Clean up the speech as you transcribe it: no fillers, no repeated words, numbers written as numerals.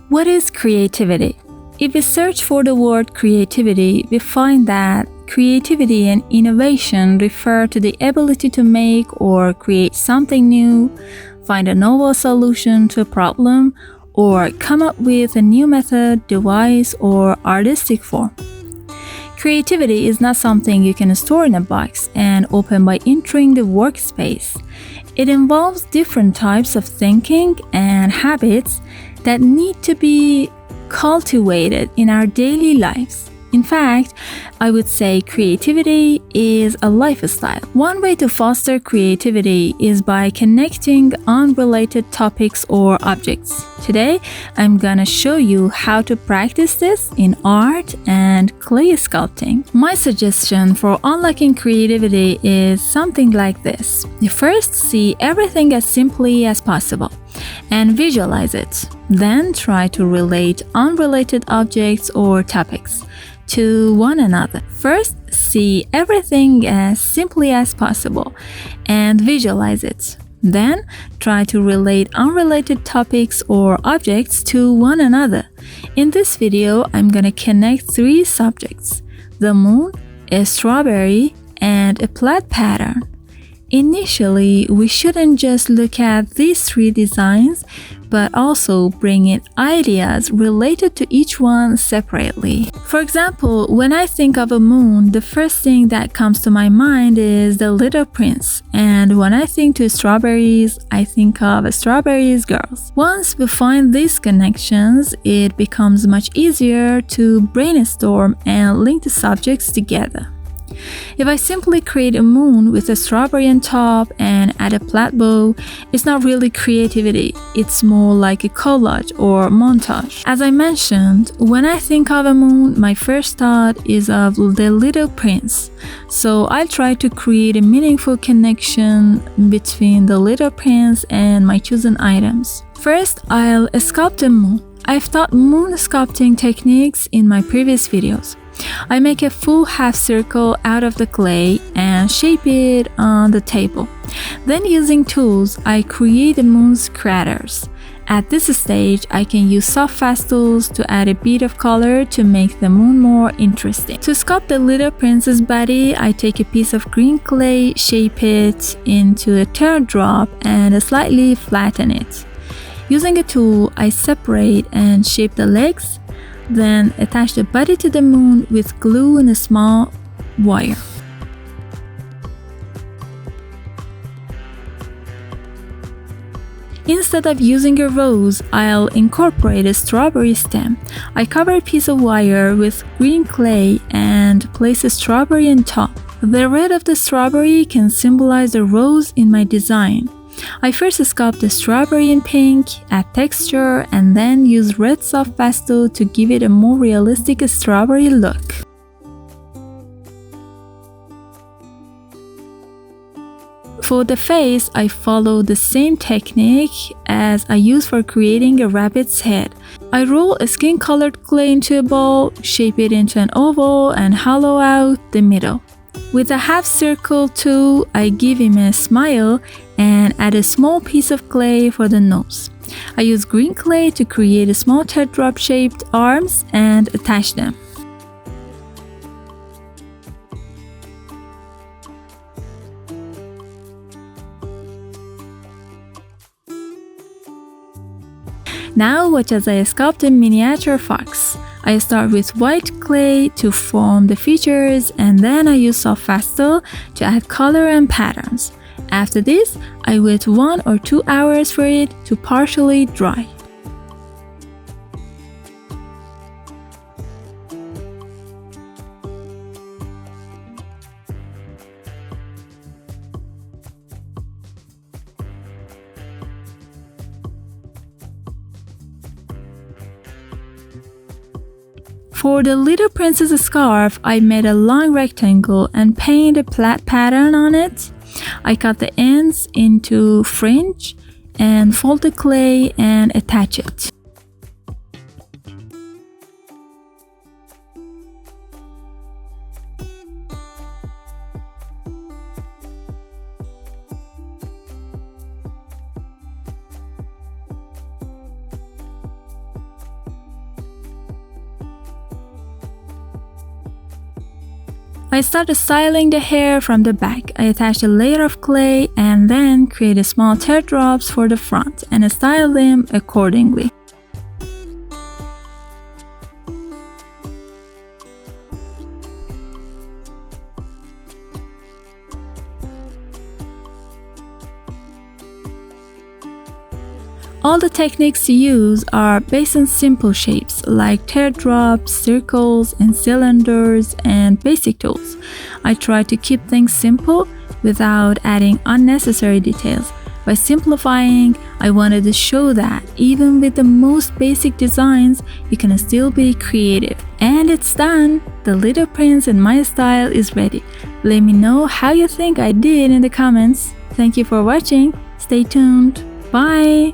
What is creativity? If we search for the word creativity, we find that creativity and innovation refer to the ability to make or create something new, find a novel solution to a problem, or come up with a new method, device, or artistic form. Creativity is not something you can store in a box and open by entering the workspace. It involves different types of thinking and habits that need to be cultivated in our daily lives. In fact, I would say creativity is a lifestyle. One way to foster creativity is by connecting unrelated topics or objects. Today, I'm gonna show you how to practice this in art and clay sculpting. My suggestion for unlocking creativity is something like this. You first see everything as simply as possible and visualize it. Then try to relate unrelated objects or topics to one another. First, see everything as simply as possible and visualize it. Then, try to relate unrelated topics or objects to one another. In this video, I'm gonna connect 3 subjects: the moon, a strawberry, and a plaid pattern. Initially, we shouldn't just look at these 3 designs, but also bring in ideas related to each one separately. For example, when I think of a moon, the first thing that comes to my mind is The Little Prince. And when I think to strawberries, I think of Strawberries Girls. Once we find these connections, it becomes much easier to brainstorm and link the subjects together. If I simply create a moon with a strawberry on top and add a plaid bow, it's not really creativity, it's more like a collage or montage. As I mentioned, when I think of a moon, my first thought is of The Little Prince. So I'll try to create a meaningful connection between The Little Prince and my chosen items. First, I'll sculpt a moon. I've taught moon sculpting techniques in my previous videos. I make a full half circle out of the clay and shape it on the table. Then using tools, I create the moon's craters. At this stage, I can use soft pastels to add a bit of color to make the moon more interesting. To sculpt the little prince's body, I take a piece of green clay, shape it into a teardrop, and slightly flatten it. Using a tool, I separate and shape the legs, then attach the body to the moon with glue and a small wire. Instead of using a rose, I'll incorporate a strawberry stem. I cover a piece of wire with green clay and place a strawberry on top. The red of the strawberry can symbolize the rose in my design. I first sculpt the strawberry in pink, add texture, and then use red soft pastel to give it a more realistic strawberry look. For the face, I follow the same technique as I use for creating a rabbit's head. I roll a skin-colored clay into a ball, shape it into an oval, and hollow out the middle. With a half circle tool, I give him a smile and add a small piece of clay for the nose. I use green clay to create a small teardrop-shaped arms and attach them. Now watch as I sculpt a miniature fox. I start with white clay to form the features, and then I use soft pastel to add color and patterns. After this, I wait 1 or 2 hours for it to partially dry. For the little princess scarf, I made a long rectangle and painted a plaid pattern on it. I cut the ends into fringe and fold the clay and attach it. I started styling the hair from the back. I attached a layer of clay and then created small teardrops for the front and styled them accordingly. All the techniques to use are based on simple shapes like teardrops, circles, and cylinders, and basic tools. I try to keep things simple without adding unnecessary details. By simplifying, I wanted to show that even with the most basic designs, you can still be creative. And it's done! The Little Prince in my style is ready. Let me know how you think I did in the comments. Thank you for watching. Stay tuned. Bye!